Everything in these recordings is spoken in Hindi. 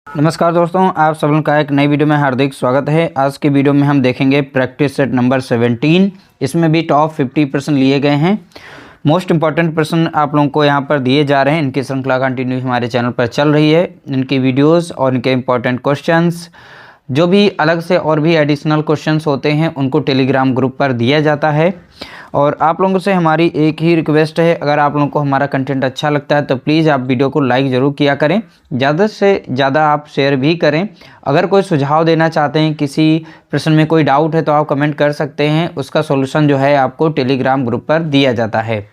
नमस्कार दोस्तों, आप सब लोगों का एक नई वीडियो में हार्दिक स्वागत है। आज के वीडियो में हम देखेंगे प्रैक्टिस सेट नंबर 17। इसमें भी टॉप 50% लिए गए हैं। मोस्ट इंपॉर्टेंट प्रश्न आप लोगों को यहाँ पर दिए जा रहे हैं। इनकी श्रृंखला कंटिन्यू हमारे चैनल पर चल रही है। इनकी वीडियोस और इनके इंपॉर्टेंट क्वेश्चंस, जो भी अलग से और भी एडिशनल क्वेश्चंस होते हैं, उनको टेलीग्राम ग्रुप पर दिया जाता है। और आप लोगों से हमारी एक ही रिक्वेस्ट है, अगर आप लोगों को हमारा कंटेंट अच्छा लगता है तो प्लीज़ आप वीडियो को लाइक ज़रूर किया करें, ज़्यादा से ज़्यादा आप शेयर भी करें। अगर कोई सुझाव देना चाहते हैं, किसी प्रश्न में कोई डाउट है तो आप कमेंट कर सकते हैं। उसका सॉल्यूशन जो है आपको टेलीग्राम ग्रुप पर दिया जाता है।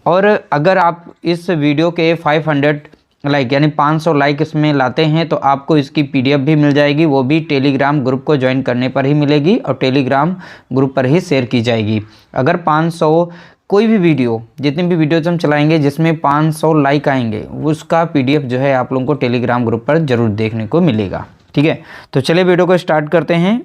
और अगर आप इस वीडियो के 500 लाइक यानी 500 लाइक इसमें लाते हैं तो आपको इसकी PDF भी मिल जाएगी। वो भी टेलीग्राम ग्रुप को ज्वाइन करने पर ही मिलेगी और टेलीग्राम ग्रुप पर ही शेयर की जाएगी। अगर 500 कोई भी वीडियो, जितनी भी वीडियोज हम चलाएंगे जिसमें 500 लाइक आएंगे, उसका PDF जो है आप लोगों को टेलीग्राम ग्रुप पर ज़रूर देखने को मिलेगा। ठीक है, तो चलिए वीडियो को स्टार्ट करते हैं।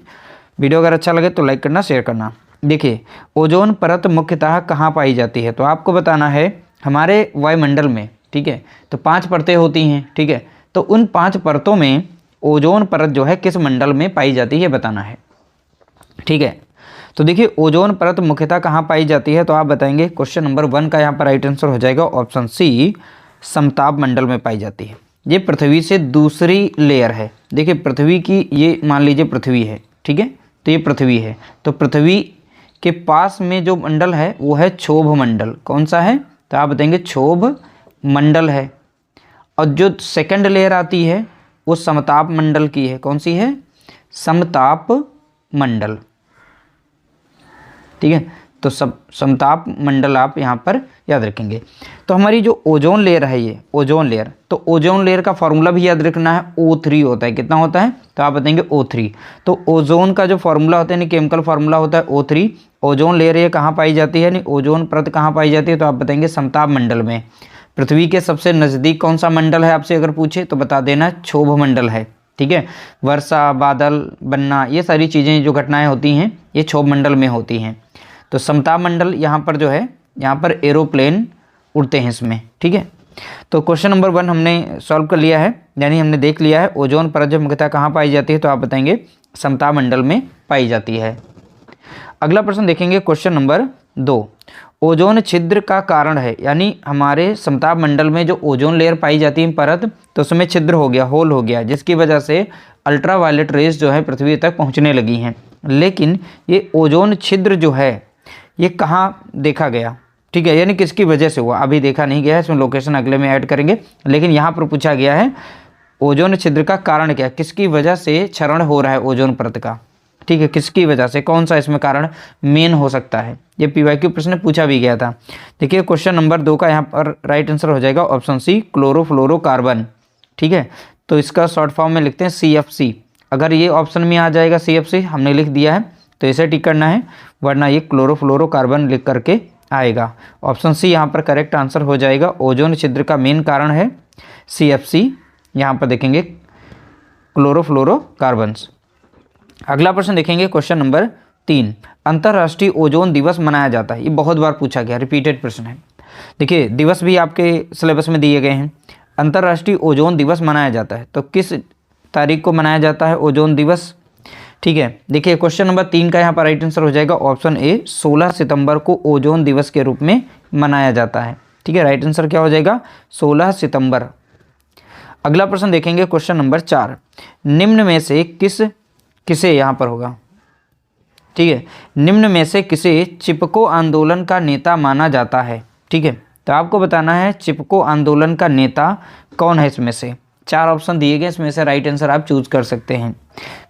वीडियो अगर अच्छा लगे तो लाइक करना, शेयर करना। देखिए, ओजोन परत मुख्यतः कहाँ पाई जाती है, तो आपको बताना है हमारे वायुमंडल में। ठीक है, तो 5 परतें होती हैं। ठीक है, तो उन 5 परतों में ओजोन परत जो है किस मंडल में पाई जाती है बताना है। ठीक है, तो देखिए ओजोन परत मुख्यतः कहाँ पाई जाती है, तो आप बताएंगे क्वेश्चन नंबर 1 का यहाँ पर राइट आंसर हो जाएगा ऑप्शन सी, समताप मंडल में पाई जाती है। ये पृथ्वी से दूसरी लेयर है। देखिए पृथ्वी की, ये मान लीजिए पृथ्वी है। ठीक है, तो ये पृथ्वी है, तो पृथ्वी के पास में जो मंडल है वो है क्षोभ मंडल। कौन सा है, तो आप बताएंगे क्षोभ मंडल है। और जो सेकंड लेयर आती है वो समताप मंडल की है। कौन सी है, समताप मंडल। ठीक है, तो समताप मंडल आप यहाँ पर याद रखेंगे। तो हमारी जो ओजोन लेयर है, ये ओजोन लेयर, तो ओजोन लेयर का फॉर्मूला भी याद रखना है, O3 होता है। कितना होता है, तो आप बताएंगे O3। तो ओजोन का जो फॉर्मूला होता है यानी केमिकल फार्मूला होता है O3। ओजोन लेयर ये कहाँ पाई जाती है, यानी ओजोन परत कहाँ पाई जाती है, तो आप बताएंगे समताप मंडल में। पृथ्वी के सबसे नज़दीक कौन सा मंडल है आपसे अगर पूछे तो बता देना क्षोभ मंडल है। ठीक है, वर्षा, बादल बनना, ये सारी चीज़ें जो घटनाएं होती हैं ये क्षोभ मंडल में होती हैं। तो समताप मंडल यहाँ पर जो है, यहाँ पर एरोप्लेन उड़ते हैं इसमें। ठीक है, तो क्वेश्चन नंबर 1 हमने सॉल्व कर लिया है, यानी हमने देख लिया है ओजोन परत जो मुख्यतः कहाँ पाई जाती है, तो आप बताएंगे समताप मंडल में पाई जाती है। अगला प्रश्न देखेंगे क्वेश्चन नंबर 2, ओजोन छिद्र का कारण है। यानी हमारे समताप मंडल में जो ओजोन लेयर पाई जाती है परत, तो उसमें छिद्र हो गया, होल हो गया, जिसकी वजह से अल्ट्रावायलेट रेज जो है पृथ्वी तक पहुंचने लगी हैं। लेकिन ये ओजोन छिद्र जो है ये कहाँ देखा गया, ठीक है, यानी किसकी वजह से हुआ, अभी देखा नहीं गया है, इसमें लोकेशन अगले में ऐड करेंगे। लेकिन यहाँ पर पूछा गया है ओजोन छिद्र का कारण क्या, किसकी वजह से क्षरण हो रहा है ओजोन परत का। ठीक है, किसकी वजह से, कौन सा इसमें कारण मेन हो सकता है, ये PYQ प्रश्न पूछा भी गया था। देखिए क्वेश्चन नंबर 2 का यहाँ पर राइट आंसर हो जाएगा ऑप्शन सी, क्लोरोफ्लोरोकार्बन। ठीक है, तो इसका शॉर्ट फॉर्म में लिखते हैं CFC। अगर ये ऑप्शन में आ जाएगा CFC, हमने लिख दिया है तो इसे टिक करना है, वरना ये क्लोरोफ्लोरोकार्बन लिख करके आएगा। ऑप्शन सी यहाँ पर करेक्ट आंसर हो जाएगा। ओजोन छिद्र का मेन कारण है CFC, यहाँ पर देखेंगे क्लोरोफ्लोरोकार्बन्स। अगला प्रश्न देखेंगे क्वेश्चन नंबर 3, अंतर्राष्ट्रीय ओजोन दिवस मनाया जाता है। ये बहुत बार पूछा गया, रिपीटेड प्रश्न है। देखिए दिवस भी आपके सिलेबस में दिए गए हैं। अंतर्राष्ट्रीय ओजोन दिवस मनाया जाता है, तो किस तारीख को मनाया जाता है ओजोन दिवस। ठीक है, देखिए क्वेश्चन नंबर 3 का यहाँ पर राइट आंसर हो जाएगा ऑप्शन ए, 16 सितंबर को ओजोन दिवस के रूप में मनाया जाता है। ठीक है, राइट आंसर क्या हो जाएगा, 16 सितंबर। अगला प्रश्न देखेंगे क्वेश्चन नंबर 4, निम्न में से किसे यहाँ पर होगा। ठीक है, निम्न में से किसे चिपको आंदोलन का नेता माना जाता है। ठीक है, तो आपको बताना है चिपको आंदोलन का नेता कौन है। इसमें से 4 ऑप्शन दिए गए, इसमें से राइट आंसर आप चूज कर सकते हैं।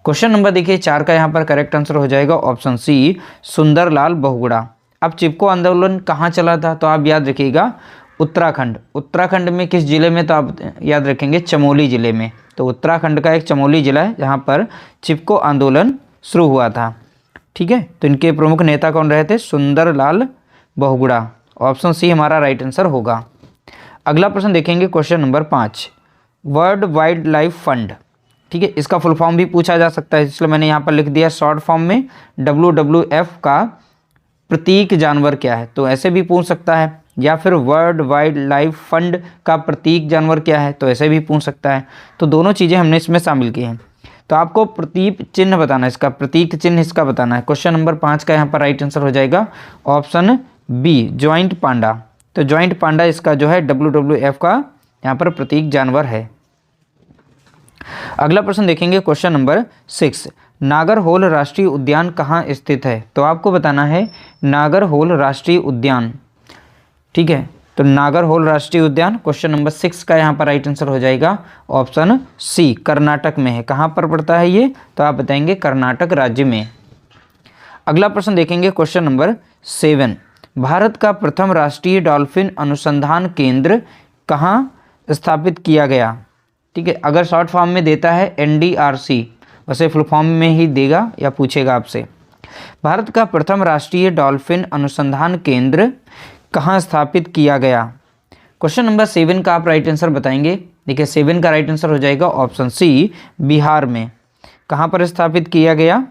क्वेश्चन नंबर देखिए 4 का यहाँ पर करेक्ट आंसर हो जाएगा ऑप्शन सी, सुंदरलाल बहुगुणा। अब चिपको आंदोलन कहाँ चला था, तो आप याद रखिएगा उत्तराखंड। उत्तराखंड में किस जिले में, तो आप याद रखेंगे चमोली जिले में। तो उत्तराखंड का एक चमोली जिला है जहाँ पर चिपको आंदोलन शुरू हुआ था। ठीक है, तो इनके प्रमुख नेता कौन रहे थे, सुंदरलाल बहुगुणा। ऑप्शन सी हमारा राइट आंसर होगा। अगला प्रश्न देखेंगे question number 5, world wild life fund. ठीक है, इसका फुल फॉर्म भी पूछा जा सकता है, इसलिए मैंने यहाँ पर लिख दिया शॉर्ट फॉर्म में, WWF का प्रतीक जानवर क्या है, तो ऐसे भी पूछ सकता है। या फिर वर्ल्ड वाइड लाइफ फंड का प्रतीक जानवर क्या है, तो ऐसे भी पूछ सकता है। तो दोनों चीज़ें हमने इसमें शामिल की हैं। तो आपको प्रतीक चिन्ह बताना है, इसका प्रतीक चिन्ह इसका बताना है। क्वेश्चन नंबर 5 का यहाँ पर राइट आंसर हो जाएगा ऑप्शन बी, ज्वाइंट पांडा। तो ज्वाइंट पांडा इसका जो है WWF का यहाँ पर प्रतीक जानवर है। अगला प्रश्न देखेंगे क्वेश्चन नंबर 6, नागरहोल राष्ट्रीय उद्यान कहाँ स्थित है। तो आपको बताना है नागरहोल राष्ट्रीय उद्यान, ठीक है। तो नागरहोल राष्ट्रीय उद्यान क्वेश्चन नंबर 6 का यहाँ पर राइट आंसर हो जाएगा ऑप्शन सी, कर्नाटक में है। कहाँ पर पड़ता है ये, तो आप बताएंगे कर्नाटक राज्य में। अगला प्रश्न देखेंगे क्वेश्चन नंबर 7, भारत का प्रथम राष्ट्रीय डॉल्फिन अनुसंधान केंद्र कहाँ स्थापित किया गया, ठीक है। अगर शॉर्ट फॉर्म में देता है NDRC, वैसे फुल फॉर्म में ही देगा या पूछेगा आपसे। भारत का प्रथम राष्ट्रीय डॉल्फिन अनुसंधान केंद्र कहाँ स्थापित किया गया। क्वेश्चन नंबर 7 का आप राइट आंसर बताएंगे। देखिए 7 का राइट आंसर हो जाएगा ऑप्शन सी, बिहार में। कहाँ पर स्थापित किया गया,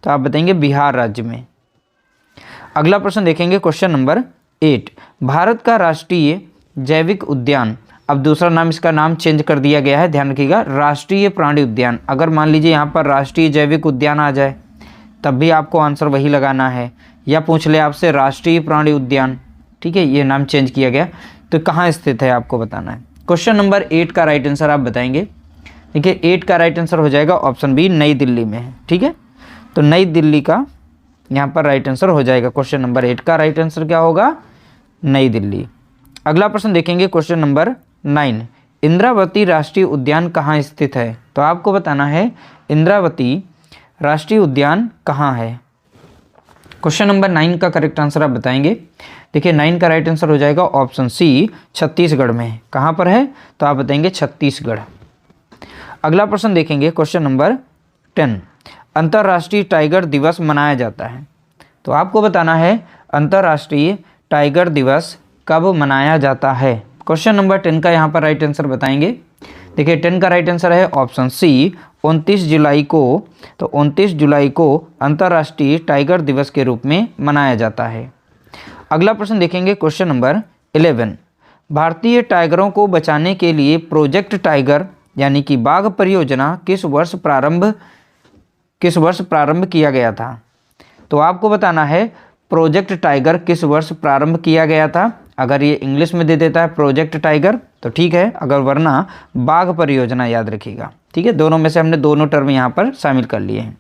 तो आप बताएंगे बिहार राज्य में। अगला प्रश्न देखेंगे क्वेश्चन नंबर 8, भारत का राष्ट्रीय जैविक उद्यान, अब दूसरा नाम इसका नाम चेंज कर दिया गया है, ध्यान रखिएगा, राष्ट्रीय प्राणी उद्यान। अगर मान लीजिए यहाँ पर राष्ट्रीय जैविक उद्यान आ जाए तब भी आपको आंसर वही लगाना है, या पूछ ले आपसे राष्ट्रीय प्राणी उद्यान, ठीक है, ये नाम चेंज किया गया, तो कहाँ स्थित है आपको बताना है। क्वेश्चन नंबर 8 का राइट आंसर आप बताएंगे। देखिए 8 का राइट आंसर हो जाएगा ऑप्शन बी, नई दिल्ली में है, ठीक है। तो नई दिल्ली का यहाँ पर राइट आंसर हो जाएगा। क्वेश्चन नंबर 8 का राइट आंसर क्या होगा, नई दिल्ली। अगला प्रश्न देखेंगे क्वेश्चन नंबर 9, इंद्रावती राष्ट्रीय उद्यान कहाँ स्थित है। तो आपको बताना है इंद्रावती राष्ट्रीय उद्यान कहाँ है। क्वेश्चन नंबर 9 का करेक्ट आंसर आप बताएंगे। देखिए 9 का राइट आंसर हो जाएगा ऑप्शन सी, छत्तीसगढ़ में है। कहाँ पर है, तो आप बताएंगे छत्तीसगढ़। अगला प्रश्न देखेंगे क्वेश्चन नंबर 10, अंतर्राष्ट्रीय टाइगर दिवस मनाया जाता है। तो आपको बताना है अंतर्राष्ट्रीय टाइगर दिवस कब मनाया जाता है। क्वेश्चन नंबर 10 का यहाँ पर राइट आंसर बताएंगे। देखिए 10 का राइट आंसर है ऑप्शन सी, 29 जुलाई को। तो 29 जुलाई को अंतर्राष्ट्रीय टाइगर दिवस के रूप में मनाया जाता है। अगला प्रश्न देखेंगे क्वेश्चन नंबर 11, भारतीय टाइगरों को बचाने के लिए प्रोजेक्ट टाइगर यानी कि बाघ परियोजना किस वर्ष प्रारंभ किया गया था। तो आपको बताना है प्रोजेक्ट टाइगर किस वर्ष प्रारंभ किया गया था। अगर ये इंग्लिश में दे देता है प्रोजेक्ट टाइगर तो ठीक है, अगर वरना बाघ परियोजना याद रखिएगा, ठीक है। दोनों में से हमने दोनों टर्म यहाँ पर शामिल कर लिए हैं,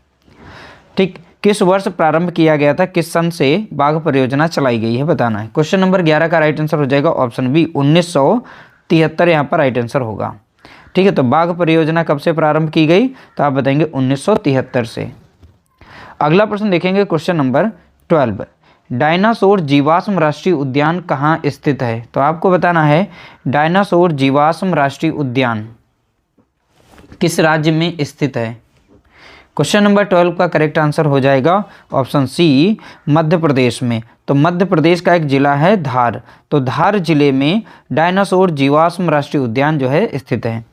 ठीक। किस वर्ष प्रारंभ किया गया था, किस सन से बाघ परियोजना चलाई गई है बताना है। क्वेश्चन नंबर 11 का राइट आंसर हो जाएगा ऑप्शन बी, 1973 यहाँ पर राइट आंसर होगा, ठीक है। तो बाघ परियोजना कब से प्रारंभ की गई, तो आप बताएंगे 1973 से। अगला प्रश्न देखेंगे क्वेश्चन नंबर 12, डायनासोर जीवाश्म राष्ट्रीय उद्यान कहाँ स्थित है। तो आपको बताना है डायनासोर जीवाश्म राष्ट्रीय उद्यान किस राज्य में स्थित है। क्वेश्चन नंबर 12 का करेक्ट आंसर हो जाएगा ऑप्शन सी, मध्य प्रदेश में। तो मध्य प्रदेश का एक जिला है धार, तो धार जिले में डायनासोर जीवाश्म राष्ट्रीय उद्यान जो है स्थित है।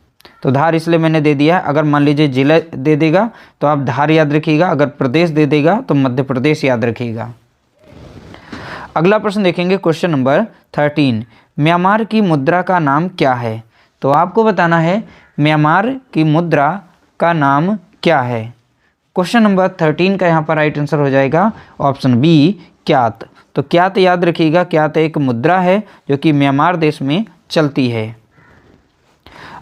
तो धार इसलिए मैंने दे दिया है, अगर मान लीजिए जिला दे देगा तो आप धार याद रखिएगा, अगर प्रदेश दे देगा तो मध्य प्रदेश याद रखिएगा। अगला प्रश्न देखेंगे क्वेश्चन नंबर 13, म्यांमार की मुद्रा का नाम क्या है। तो आपको बताना है म्यांमार की मुद्रा का नाम क्या है। क्वेश्चन नंबर 13 का यहाँ पर राइट आंसर हो जाएगा ऑप्शन बी, क्यात। तो क्यात याद रखिएगा, क्यात एक मुद्रा है जो कि म्यांमार देश में चलती है।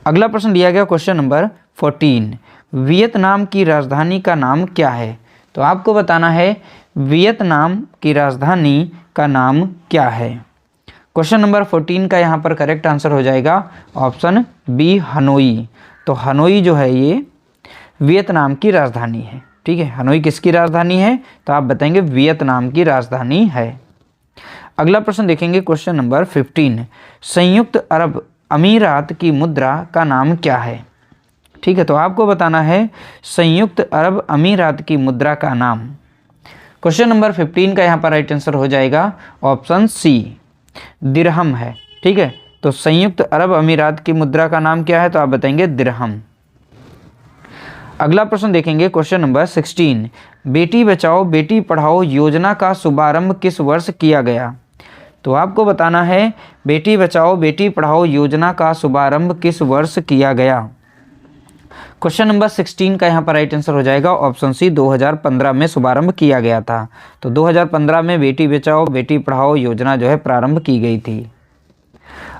अगला प्रश्न दिया गया क्वेश्चन नंबर 14, वियतनाम की राजधानी का नाम क्या है। तो आपको बताना है वियतनाम की राजधानी का नाम क्या है। क्वेश्चन नंबर 14 का यहाँ पर करेक्ट आंसर हो जाएगा ऑप्शन बी, हनोई। तो हनोई जो है ये वियतनाम की राजधानी है, ठीक है। हनोई किसकी राजधानी है, तो आप बताएंगे वियतनाम की राजधानी है। अगला प्रश्न देखेंगे क्वेश्चन नंबर 15, संयुक्त अरब अमीरात की मुद्रा का नाम क्या है, ठीक है। तो आपको बताना है संयुक्त अरब अमीरात की मुद्रा का नाम। क्वेश्चन नंबर 15 का यहाँ पर राइट आंसर हो जाएगा ऑप्शन सी, दिरहम है, ठीक है। तो संयुक्त अरब अमीरात की मुद्रा का नाम क्या है, तो आप बताएंगे दिरहम। अगला प्रश्न देखेंगे क्वेश्चन नंबर 16, बेटी बचाओ बेटी पढ़ाओ योजना का शुभारंभ किस वर्ष किया गया। तो आपको बताना है बेटी बचाओ बेटी पढ़ाओ योजना का शुभारंभ किस वर्ष किया गया। क्वेश्चन नंबर 16 का यहाँ पर राइट आंसर हो जाएगा ऑप्शन सी, 2015 में शुभारंभ किया गया था। तो 2015 में बेटी बचाओ बेटी पढ़ाओ योजना जो है प्रारंभ की गई थी।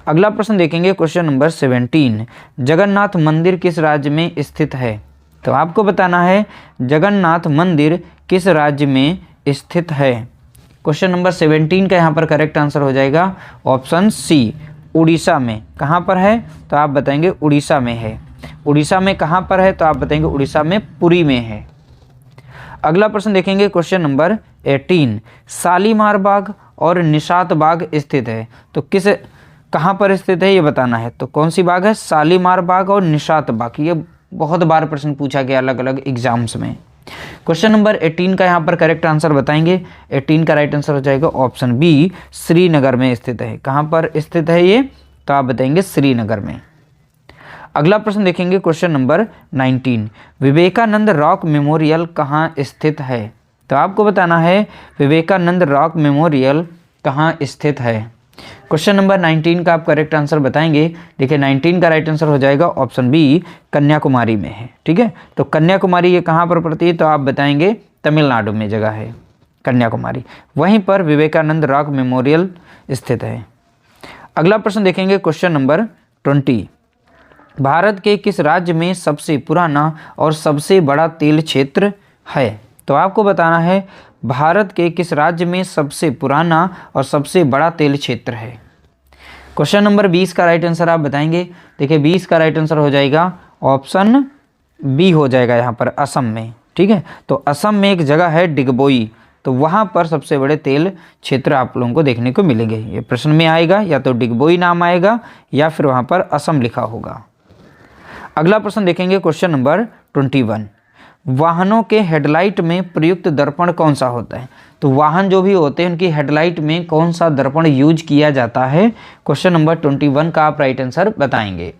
अगला प्रश्न देखेंगे क्वेश्चन नंबर 17, जगन्नाथ मंदिर किस राज्य में स्थित है। तो आपको बताना है जगन्नाथ मंदिर किस राज्य में स्थित है। क्वेश्चन नंबर 17 का यहाँ पर करेक्ट आंसर हो जाएगा ऑप्शन सी, उड़ीसा में। कहाँ पर है तो आप बताएंगे उड़ीसा में है। उड़ीसा में कहाँ पर है तो आप बताएंगे उड़ीसा में पुरी में है। अगला प्रश्न देखेंगे क्वेश्चन नंबर 18, शालीमार बाग और निशात बाग स्थित है। तो किस कहाँ पर स्थित है ये बताना है। तो कौन सी बाग है, शालीमार बाग और निशात बाग। ये बहुत बार प्रश्न पूछा गया अलग अलग एग्जाम्स में। क्वेश्चन नंबर 18 का यहाँ पर करेक्ट आंसर बताएंगे। 18 का राइट आंसर हो जाएगा ऑप्शन बी, श्रीनगर में स्थित है। कहाँ पर स्थित है ये तो आप बताएंगे श्रीनगर में। अगला प्रश्न देखेंगे question number 19, Vivekananda rock memorial कहाँ स्थित है। तो आपको बताना है विवेकानंद रॉक मेमोरियल कहाँ स्थित है। क्वेश्चन नंबर 19 का आप करेक्ट आंसर बताएंगे। देखिए 19 का राइट आंसर हो जाएगा ऑप्शन बी, कन्याकुमारी में है। ठीक है, तो कन्याकुमारी ये कहाँ पर पड़ती है तो आप बताएंगे तमिलनाडु में जगह है कन्याकुमारी, वहीं पर विवेकानंद रॉक मेमोरियल स्थित है। अगला प्रश्न देखेंगे क्वेश्चन नंबर 20, भारत के किस राज्य में सबसे पुराना और सबसे बड़ा तेल क्षेत्र है। तो आपको बताना है भारत के किस राज्य में सबसे पुराना और सबसे बड़ा तेल क्षेत्र है। क्वेश्चन नंबर 20 का राइट आंसर आप बताएंगे। देखिए 20 का राइट आंसर हो जाएगा ऑप्शन बी हो जाएगा यहाँ पर, असम में। ठीक है, तो असम में एक जगह है डिगबोई, तो वहाँ पर सबसे बड़े तेल क्षेत्र आप लोगों को देखने को मिलेंगे। ये प्रश्न में आएगा, या तो डिगबोई नाम आएगा या फिर वहाँ पर असम लिखा होगा। अगला प्रश्न देखेंगे क्वेश्चन नंबर 21, वाहनों के हेडलाइट में प्रयुक्त दर्पण कौन सा होता है। तो वाहन जो भी होते हैं उनकी हेडलाइट में कौन सा दर्पण यूज किया जाता है। क्वेश्चन नंबर 21 का आप राइट आंसर बताएंगे।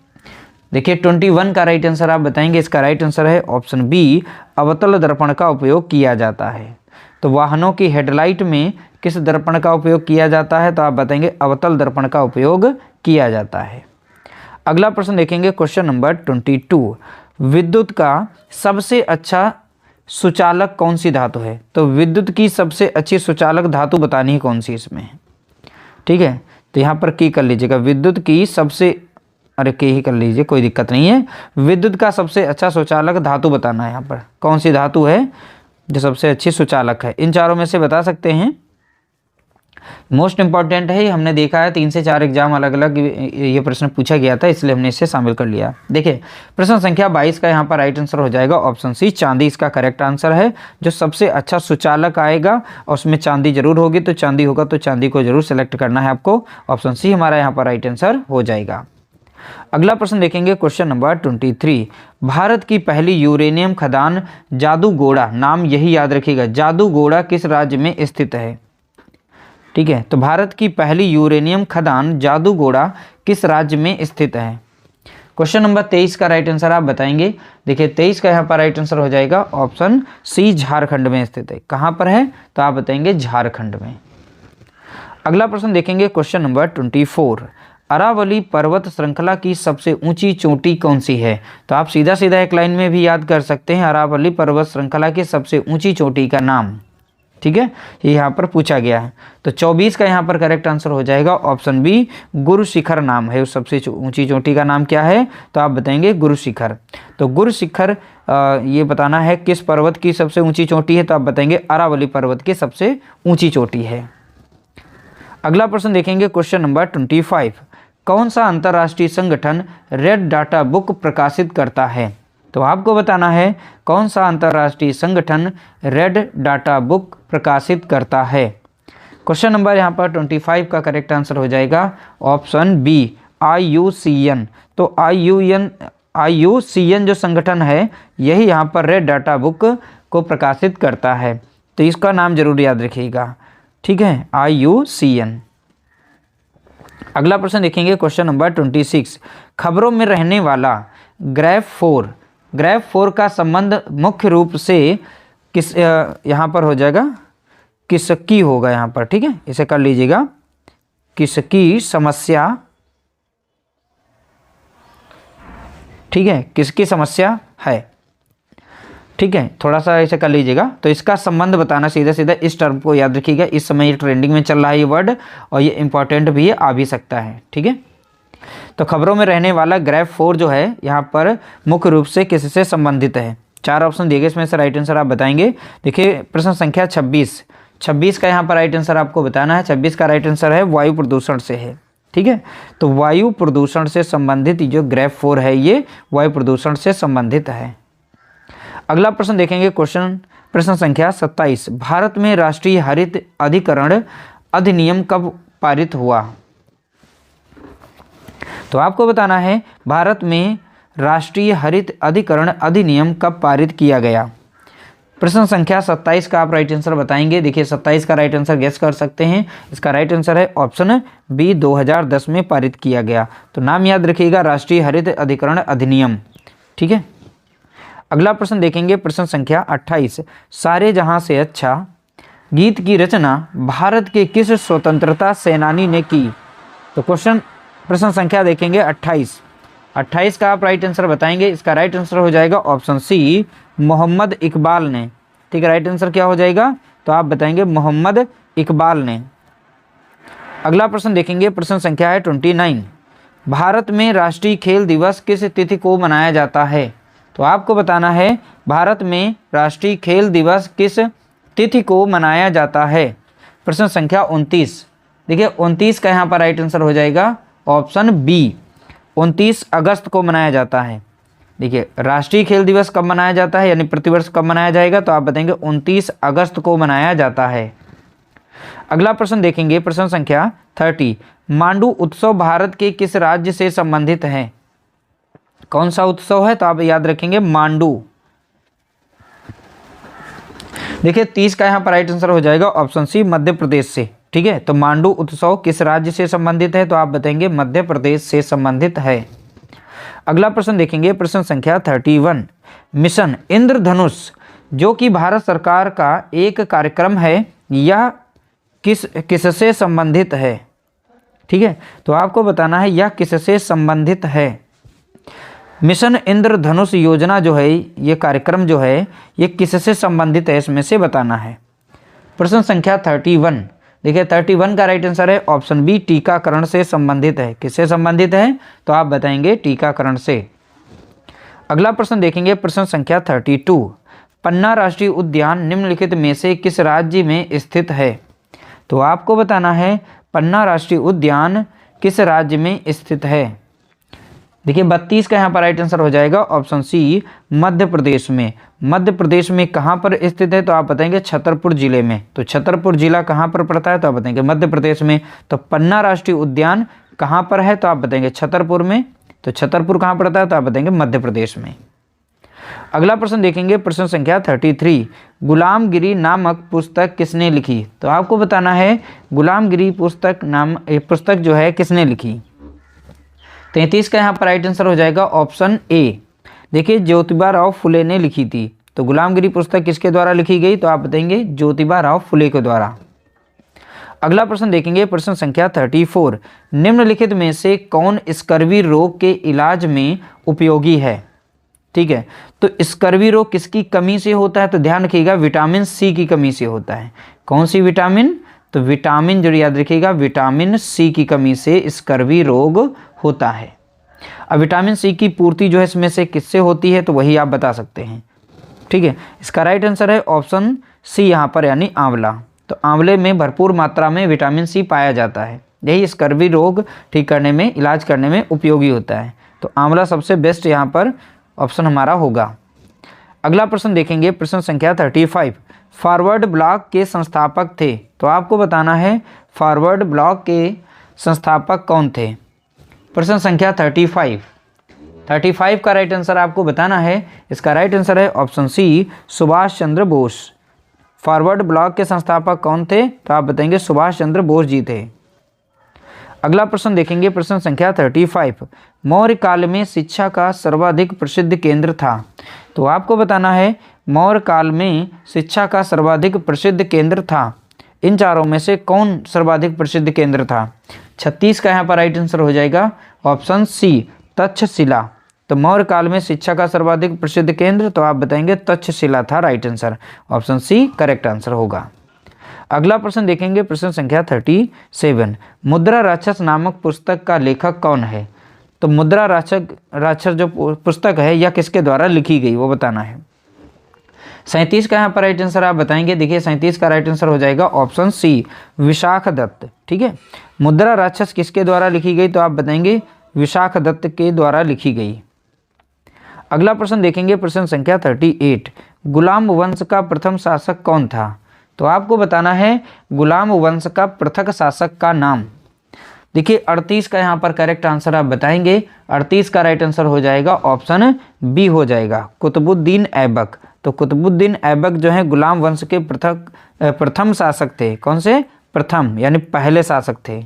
देखिए 21 का राइट आंसर आप बताएंगे। इसका राइट आंसर है ऑप्शन बी, अवतल दर्पण का उपयोग किया जाता है। तो वाहनों की हेडलाइट में किस दर्पण का उपयोग किया जाता है तो आप बताएंगे अवतल दर्पण का उपयोग किया जाता है। अगला प्रश्न देखेंगे क्वेश्चन नंबर 22, विद्युत का सबसे अच्छा सुचालक कौन सी धातु है। तो विद्युत की सबसे अच्छी सुचालक धातु बतानी है कौन सी इसमें। ठीक है, तो यहाँ पर की कर लीजिएगा, विद्युत की सबसे, अरे के ही कर लीजिए कोई दिक्कत नहीं है। विद्युत का सबसे अच्छा सुचालक धातु बताना है। यहाँ पर कौन सी धातु है जो सबसे अच्छी सुचालक है, इन चारों में से बता सकते हैं। मोस्ट इंपॉर्टेंट है, हमने देखा है 3 से 4 एग्जाम अलग अलग ये प्रश्न पूछा गया था, इसलिए हमने इसे शामिल कर लिया। देखिए प्रश्न संख्या 22 का यहाँ पर राइट आंसर हो जाएगा ऑप्शन सी, चांदी इसका करेक्ट आंसर है। जो सबसे अच्छा सुचालक आएगा और उसमें चांदी जरूर होगी, तो चांदी होगा तो चांदी को जरूर सेलेक्ट करना है आपको। ऑप्शन सी हमारा यहाँ पर राइट आंसर हो जाएगा। अगला प्रश्न देखेंगे क्वेश्चन नंबर 23, भारत की पहली यूरेनियम खदान जादूगोड़ा, नाम यही याद रखिएगा, जादूगोड़ा किस राज्य में स्थित है। ठीक है, तो भारत की पहली यूरेनियम खदान जादूगोड़ा किस राज्य में स्थित है। क्वेश्चन नंबर 23 का राइट आंसर आप बताएंगे। देखिए 23 का यहाँ पर राइट आंसर हो जाएगा ऑप्शन सी, झारखंड में स्थित है। कहाँ पर है तो आप बताएंगे झारखंड में। अगला प्रश्न देखेंगे क्वेश्चन नंबर 24, अरावली पर्वत श्रृंखला की सबसे ऊंची चोटी कौन सी है। तो आप सीधा सीधा एक लाइन में भी याद कर सकते हैं, अरावली पर्वत श्रृंखला की सबसे ऊंची चोटी का नाम। ठीक है, ये यहाँ पर पूछा गया है। तो 24 का यहाँ पर करेक्ट आंसर हो जाएगा ऑप्शन बी, गुरु शिखर नाम है। उस सबसे ऊंची चोटी का नाम क्या है तो आप बताएंगे गुरु शिखर। तो गुरु शिखर ये बताना है किस पर्वत की सबसे ऊंची चोटी है तो आप बताएंगे अरावली पर्वत की सबसे ऊंची चोटी है। अगला प्रश्न देखेंगे क्वेश्चन नंबर 25, कौन सा अंतर्राष्ट्रीय संगठन रेड डाटा बुक प्रकाशित करता है। तो आपको बताना है कौन सा अंतर्राष्ट्रीय संगठन रेड डाटा बुक प्रकाशित करता है। क्वेश्चन नंबर यहाँ पर 25 का करेक्ट आंसर हो जाएगा ऑप्शन बी, IUCN। तो IUCN जो संगठन है यही यहाँ पर रेड डाटा बुक को प्रकाशित करता है, तो इसका नाम जरूर याद रखिएगा। ठीक है, IUCN। अगला प्रश्न देखेंगे क्वेश्चन नंबर 26, खबरों में रहने वाला ग्राफ 4 का संबंध मुख्य रूप से किस, यहाँ पर हो जाएगा किसकी होगा यहाँ पर। ठीक है, इसे कर लीजिएगा, किसकी समस्या, ठीक है, किसकी समस्या है, ठीक है, थोड़ा सा ऐसे कर लीजिएगा। तो इसका संबंध बताना, सीधा सीधा इस टर्म को याद रखिएगा। इस समय ये ट्रेंडिंग में चल रहा है ये वर्ड, और ये इंपॉर्टेंट भी है, आ भी सकता है, ठीक है। तो खबरों में रहने वाला ग्राफ 4 जो है यहाँ पर मुख्य रूप से किससे संबंधित है। 4 ऑप्शन दिए गए, इसमें से राइट आंसर आप बताएंगे। देखिए प्रश्न संख्या 26 का यहाँ पर राइट आंसर आपको बताना है। 26 का राइट आंसर है वायु प्रदूषण से है, ठीक है। तो वायु प्रदूषण से संबंधित जो ग्राफ 4 है ये वायु प्रदूषण से संबंधित है। अगला प्रश्न देखेंगे, प्रश्न संख्या 27, भारत में राष्ट्रीय हरित अधिकरण अधिनियम कब पारित हुआ। तो आपको बताना है भारत में राष्ट्रीय हरित अधिकरण अधिनियम कब पारित किया गया। प्रश्न संख्या 27 का आप राइट आंसर बताएंगे। देखिए 27 का राइट आंसर गेस कर सकते हैं। इसका राइट आंसर है ऑप्शन बी, 2010 में पारित किया गया। तो नाम याद रखिएगा, राष्ट्रीय हरित अधिकरण अधिनियम, ठीक है। अगला प्रश्न देखेंगे, प्रश्न संख्या 28, सारे जहां से अच्छा गीत की रचना भारत के किस स्वतंत्रता सेनानी ने की। तो प्रश्न संख्या देखेंगे 28 का आप राइट आंसर बताएंगे। इसका राइट आंसर हो जाएगा ऑप्शन सी, मोहम्मद इकबाल ने, ठीक है। राइट आंसर क्या हो जाएगा, तो आप बताएंगे मोहम्मद इकबाल ने। अगला प्रश्न देखेंगे, प्रश्न संख्या है 29, भारत में राष्ट्रीय खेल दिवस किस तिथि को मनाया जाता है। तो आपको बताना है भारत में राष्ट्रीय खेल दिवस किस तिथि को मनाया जाता है। प्रश्न संख्या 29, देखिए 29 का यहाँ पर राइट आंसर हो जाएगा ऑप्शन बी, 29 अगस्त को मनाया जाता है। देखिए राष्ट्रीय खेल दिवस कब मनाया जाता है, यानी प्रतिवर्ष कब मनाया जाएगा, तो आप बताएंगे 29 अगस्त को मनाया जाता है। अगला प्रश्न देखेंगे, प्रश्न संख्या 30, मांडू उत्सव भारत के किस राज्य से संबंधित है। कौन सा उत्सव है, तो आप याद रखेंगे मांडू। देखिए 30 का यहाँ पर राइट आंसर हो जाएगा ऑप्शन सी, मध्य प्रदेश से, ठीक है। तो मांडू उत्सव किस राज्य से संबंधित है, तो आप बताएंगे मध्य प्रदेश से संबंधित है। अगला प्रश्न देखेंगे, प्रश्न संख्या 31, मिशन इंद्रधनुष जो कि भारत सरकार का एक कार्यक्रम है, यह किससे संबंधित है, ठीक है। तो आपको बताना है यह किससे संबंधित है। मिशन इंद्रधनुष योजना जो है, ये कार्यक्रम जो है, ये किससे संबंधित है, इसमें से बताना है। प्रश्न संख्या 31, देखिए 31 का राइट आंसर है ऑप्शन बी, टीकाकरण से संबंधित है। किससे संबंधित है, तो आप बताएंगे टीकाकरण से। अगला प्रश्न देखेंगे, प्रश्न संख्या 32, पन्ना राष्ट्रीय उद्यान निम्नलिखित में से किस राज्य में स्थित है। तो आपको बताना है पन्ना राष्ट्रीय उद्यान किस राज्य में स्थित है। देखिए 32 का यहाँ पर राइट आंसर हो जाएगा ऑप्शन सी, मध्य प्रदेश में। मध्य प्रदेश में कहाँ पर स्थित है, तो आप बताएंगे छतरपुर जिले में। तो छतरपुर जिला कहाँ पर पड़ता है, तो आप बताएंगे मध्य प्रदेश में। तो पन्ना राष्ट्रीय उद्यान कहाँ पर है, तो आप बताएंगे छतरपुर में। तो छतरपुर कहाँ पड़ता है, तो आप बताएंगे मध्य प्रदेश में। अगला प्रश्न देखेंगे, प्रश्न संख्या 33, गुलामगिरी नामक पुस्तक किसने लिखी। तो आपको बताना है गुलामगिरी पुस्तक जो है किसने लिखी। 33 का यहाँ पर राइट आंसर हो जाएगा ऑप्शन ए। देखिए ज्योतिबा राव फुले ने लिखी थी। तो गुलामगिरी पुस्तक किसके द्वारा लिखी गई, तो आप बताएंगे ज्योतिबा राव फुले के द्वारा। अगला प्रश्न देखेंगे, प्रश्न संख्या 34, निम्नलिखित में से कौन स्कर्वी रोग के इलाज में उपयोगी है। ठीक है, तो स्कर्वी रोग किसकी कमी से होता है, तो ध्यान रखिएगा विटामिन सी की कमी से होता है। कौन सी विटामिन, तो विटामिन जो याद रखिएगा विटामिन सी की कमी से स्कर्वी रोग होता है। अब विटामिन सी की पूर्ति जो है इसमें से किससे होती है, तो वही आप बता सकते हैं। ठीक है, इसका राइट आंसर है ऑप्शन सी यहाँ पर, यानी आंवला। तो आंवले में भरपूर मात्रा में विटामिन सी पाया जाता है, यही स्कर्वी रोग ठीक करने में, इलाज करने में उपयोगी होता है। तो आंवला सबसे बेस्ट यहाँ पर ऑप्शन हमारा होगा। अगला प्रश्न देखेंगे, प्रश्न संख्या 35, फॉरवर्ड ब्लॉक के संस्थापक थे। तो आपको बताना है फॉरवर्ड ब्लॉक के संस्थापक कौन थे। प्रश्न संख्या 35 का राइट आंसर आपको बताना है। इसका राइट आंसर है option C, Subhash Chandra Bose. Forward block के संस्थापक कौन थे, तो आप बताएंगे सुभाष चंद्र बोस जी थे। अगला प्रश्न देखेंगे, प्रश्न संख्या 35, मौर्य काल में शिक्षा का सर्वाधिक प्रसिद्ध केंद्र था। तो आपको बताना है मौर्य काल में शिक्षा का सर्वाधिक प्रसिद्ध केंद्र था। इन चारों में से कौन सर्वाधिक प्रसिद्ध केंद्र था। 36 का यहाँ पर राइट आंसर हो जाएगा ऑप्शन सी, तक्षशिला। तो मौर्य काल में शिक्षा का सर्वाधिक प्रसिद्ध केंद्र, तो आप बताएंगे तक्षशिला था right answer, option C correct answer होगा। अगला प्रश्न देखेंगे, प्रश्न संख्या 37, मुद्रा राक्षस नामक पुस्तक का लेखक कौन है? तो मुद्रा राक्षस जो पुस्तक है यह किसके द्वारा लिखी गई वो बताना है। 37 का यहाँ पर राइट आंसर आप बताएंगे। देखिए 37 का राइट आंसर हो जाएगा ऑप्शन सी, विशाख दत्त। ठीक है, मुद्रा राक्षस किसके द्वारा लिखी गई? तो आप बताएंगे विशाख दत्त के द्वारा लिखी गई। अगला प्रश्न देखेंगे, प्रश्न संख्या 38, गुलाम वंश का प्रथम शासक कौन था? तो आपको बताना है गुलाम वंश का प्रथम शासक का नाम। देखिए 38 का यहाँ पर करेक्ट आंसर आप बताएंगे। 38 का राइट आंसर हो जाएगा ऑप्शन बी हो जाएगा, कुतुबुद्दीन ऐबक। तो कुतुबुद्दीन ऐबक जो है गुलाम वंश के प्रथम शासक थे। कौन से? प्रथम, यानी पहले शासक थे।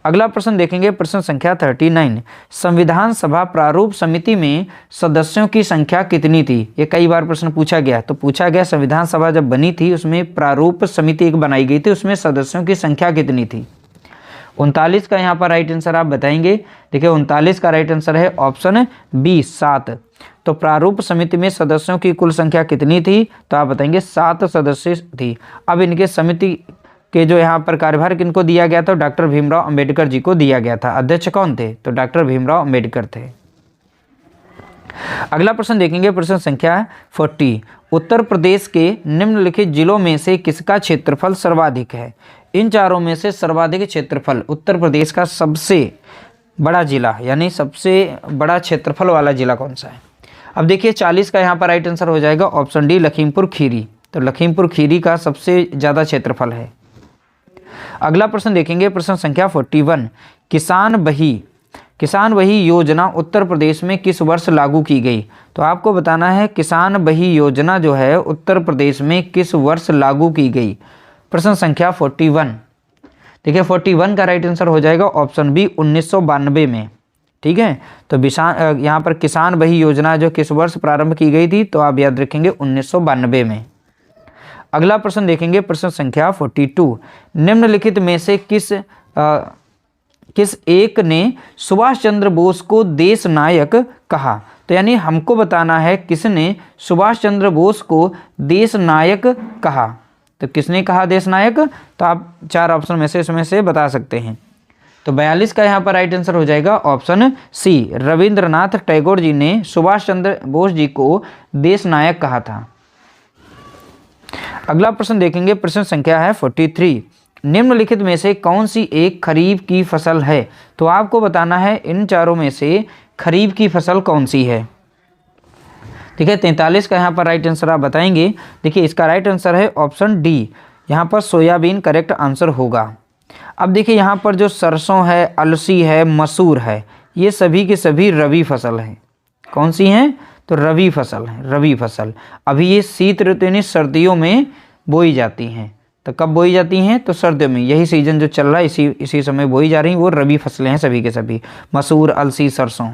अगला प्रश्न देखेंगे, प्रश्न संख्या 39, संविधान सभा प्रारूप समिति में सदस्यों की संख्या कितनी थी? ये कई बार प्रश्न पूछा गया। तो पूछा गया संविधान सभा जब बनी थी उसमें प्रारूप समिति एक बनाई गई थी, उसमें सदस्यों की संख्या कितनी थी? 39 का यहाँ पर राइट आंसर आप बताएंगे। देखिए 39 का राइट आंसर है ऑप्शन बी, 7। तो प्रारूप समिति में सदस्यों की कुल संख्या कितनी थी? तो आप बताएंगे 7 सदस्य थी। अब इनके समिति के जो यहाँ पर कार्यभार किनको दिया गया था? डॉक्टर भीमराव अंबेडकर जी को दिया गया था। अध्यक्ष कौन थे? तो डॉक्टर भीमराव अंबेडकर थे। अगला प्रश्न देखेंगे, प्रश्न संख्या 40, उत्तर प्रदेश के निम्नलिखित जिलों में से किसका क्षेत्रफल सर्वाधिक है? इन चारों में से सर्वाधिक क्षेत्रफल उत्तर प्रदेश का सबसे बड़ा जिला, यानी सबसे बड़ा क्षेत्रफल वाला जिला कौन सा है? अब देखिए 40 का यहाँ पर राइट आंसर हो जाएगा ऑप्शन डी, लखीमपुर खीरी। तो लखीमपुर खीरी का सबसे ज़्यादा क्षेत्रफल है। अगला प्रश्न देखेंगे, प्रश्न संख्या 41, किसान बही योजना उत्तर प्रदेश में किस वर्ष लागू की गई? तो आपको बताना है किसान बही योजना जो है उत्तर प्रदेश में किस वर्ष लागू की गई। प्रश्न संख्या 41, देखिए 41 का राइट आंसर हो जाएगा ऑप्शन बी, 1992 में। ठीक है, तो यहाँ पर किसान बही योजना जो किस वर्ष प्रारंभ की गई थी? तो आप याद रखेंगे 1992 में। अगला प्रश्न देखेंगे, प्रश्न संख्या 42, निम्नलिखित में से किस एक ने सुभाष चंद्र बोस को देश नायक कहा? तो यानी हमको बताना है किसने सुभाष चंद्र बोस को देश नायक कहा। तो किसने कहा देश नायक? तो आप 4 ऑप्शन में से इसमें से बता सकते हैं। तो 42 का यहाँ पर राइट आंसर हो जाएगा ऑप्शन सी, रविंद्रनाथ टैगोर जी ने सुभाष चंद्र बोस जी को देश नायक कहा था। अगला प्रश्न देखेंगे, प्रश्न संख्या है 43, निम्नलिखित में से कौन सी एक खरीफ की फसल है? तो आपको बताना है इन चारों में से खरीफ की फसल कौन सी है। देखिए 43 का यहाँ पर राइट आंसर आप बताएंगे। देखिए इसका राइट आंसर है ऑप्शन डी, यहाँ पर सोयाबीन करेक्ट आंसर होगा। अब देखिए यहाँ पर जो सरसों है, अलसी है, मसूर है, ये सभी के सभी रबी फसल हैं। कौन सी हैं? तो रबी फसल है, रबी फसल। अभी ये शीत ऋतु यानी सर्दियों में बोई जाती हैं। तो कब बोई जाती हैं? तो सर्दियों में, यही सीजन जो चल रहा है इसी समय बोई जा रही हैं, वो रबी फसलें हैं सभी के सभी, मसूर, अलसी, सरसों।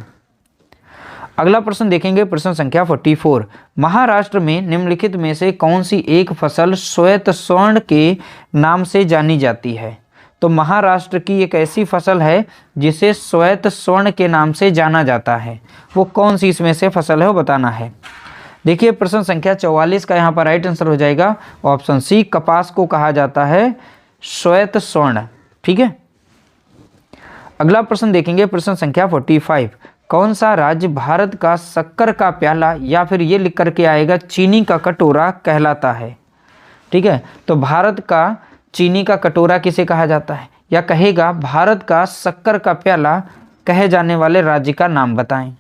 अगला प्रश्न देखेंगे, प्रश्न संख्या 44, महाराष्ट्र में निम्नलिखित में से कौन सी एक फसल श्वेत स्वर्ण के नाम से जानी जाती है? तो महाराष्ट्र की एक ऐसी फसल है जिसे श्वेत स्वर्ण के नाम से जाना जाता है। वो कौन सी इसमें से फसल है वो बताना है। देखिए प्रश्न संख्या 44 का यहाँ पर राइट आंसर हो जाएगा ऑप्शन सी, कपास को कहा जाता है श्वेत स्वर्ण। ठीक है, अगला प्रश्न देखेंगे, प्रश्न संख्या 45, कौन सा राज्य भारत का शक्कर का प्याला या फिर ये लिख करके आएगा चीनी का कटोरा कहलाता है? ठीक है, तो भारत का चीनी का कटोरा किसे कहा जाता है, या कहेगा भारत का शक्कर का प्याला कहे जाने वाले राज्य का नाम बताएं।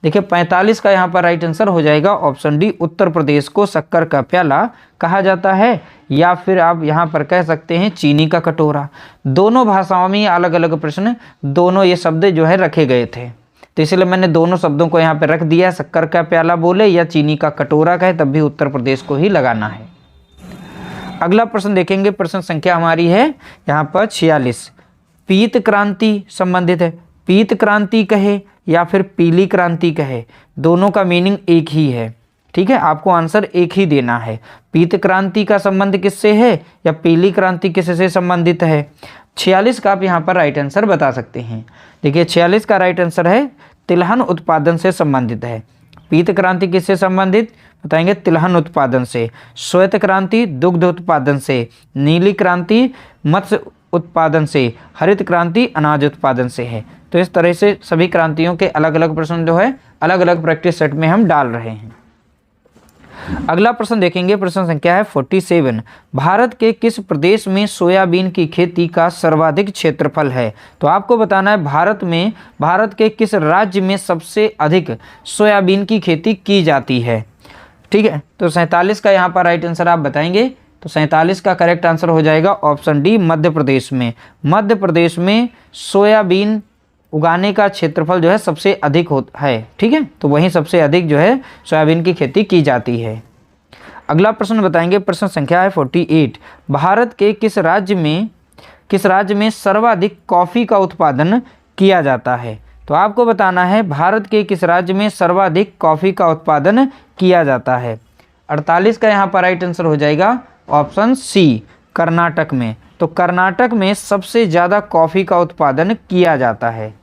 देखिए 45 का यहाँ पर राइट आंसर हो जाएगा ऑप्शन डी, उत्तर प्रदेश को शक्कर का प्याला कहा जाता है, या फिर आप यहाँ पर कह सकते हैं चीनी का कटोरा। दोनों भाषाओं में अलग अलग प्रश्न, दोनों ये शब्द जो है रखे गए थे, तो इसलिए मैंने दोनों शब्दों को यहाँ पर रख दिया। शक्कर का प्याला बोले या चीनी का कटोरा कहे तब भी उत्तर प्रदेश को ही लगाना है। अगला प्रश्न देखेंगे, प्रश्न संख्या हमारी है यहाँ पर 46, पीत क्रांति संबंधित है। पीत क्रांति कहे या फिर पीली क्रांति कहे, दोनों का मीनिंग एक ही है। ठीक है, आपको आंसर एक ही देना है। पीत क्रांति का संबंध किससे है या पीली क्रांति किससे संबंधित है? 46 का आप यहाँ पर राइट आंसर बता सकते हैं। देखिए 46 का राइट आंसर है तिलहन उत्पादन से संबंधित है। पीत क्रांति किससे संबंधित बताएंगे? तिलहन उत्पादन से। श्वेत क्रांति दुग्ध उत्पादन से। नीली क्रांति मत्स्य उत्पादन से। हरित क्रांति अनाज उत्पादन से है। तो इस तरह से सभी क्रांतियों के अलग अलग प्रश्न जो है अलग अलग प्रैक्टिस सेट में हम डाल रहे हैं। अगला प्रश्न देखेंगे, प्रश्न संख्या है 47। भारत के किस प्रदेश में सोयाबीन की खेती का सर्वाधिक क्षेत्रफल है? तो आपको बताना है भारत के किस राज्य में सबसे अधिक सोयाबीन की खेती की जाती है। ठीक है, तो 47 का यहाँ पर राइट आंसर आप बताएंगे। तो 47 का करेक्ट आंसर हो जाएगा ऑप्शन डी, मध्य प्रदेश में। मध्य प्रदेश में सोयाबीन उगाने का क्षेत्रफल जो है सबसे अधिक है। ठीक है, तो वहीं सबसे अधिक जो है सोयाबीन की खेती की जाती है। अगला प्रश्न बताएंगे, प्रश्न संख्या है 48। भारत के किस राज्य में सर्वाधिक कॉफ़ी का उत्पादन किया जाता है? तो आपको बताना है भारत के किस राज्य में सर्वाधिक कॉफ़ी का उत्पादन किया जाता है। 48 का यहाँ पर राइट आंसर हो जाएगा ऑप्शन सी, कर्नाटक में। तो कर्नाटक में सबसे ज़्यादा कॉफ़ी का उत्पादन किया जाता है।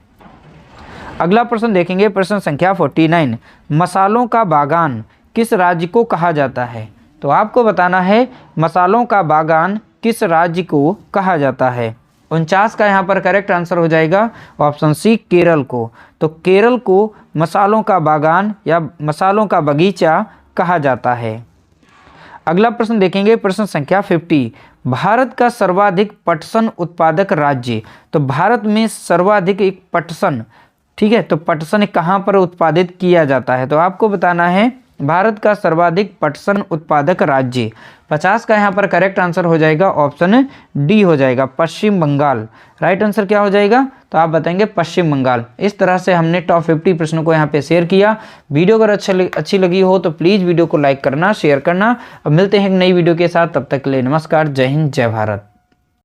अगला प्रश्न देखेंगे, प्रश्न संख्या 49। मसालों का बागान किस राज्य को कहा जाता है? तो आपको बताना है मसालों का बागान किस राज्य को कहा जाता है। 49 का यहाँ पर करेक्ट आंसर हो जाएगा ऑप्शन सी, केरल को। तो केरल को मसालों का बागान या मसालों का बगीचा कहा जाता है। अगला प्रश्न देखेंगे, प्रश्न संख्या 50। भारत का सर्वाधिक पटसन उत्पादक राज्य। तो भारत में सर्वाधिक एक पटसन, ठीक है, तो पटसन कहाँ पर उत्पादित किया जाता है? तो आपको बताना है भारत का सर्वाधिक पटसन उत्पादक राज्य। 50 का यहाँ पर करेक्ट आंसर हो जाएगा ऑप्शन डी हो जाएगा, पश्चिम बंगाल। राइट आंसर क्या हो जाएगा? तो आप बताएंगे पश्चिम बंगाल। इस तरह से हमने टॉप 50 प्रश्नों को यहाँ पे शेयर किया। वीडियो अगर अच्छी लगी हो तो प्लीज़ वीडियो को लाइक करना, शेयर करना। अब मिलते हैं एक नई वीडियो के साथ, तब तक के लिए नमस्कार, जय हिंद, जय भारत।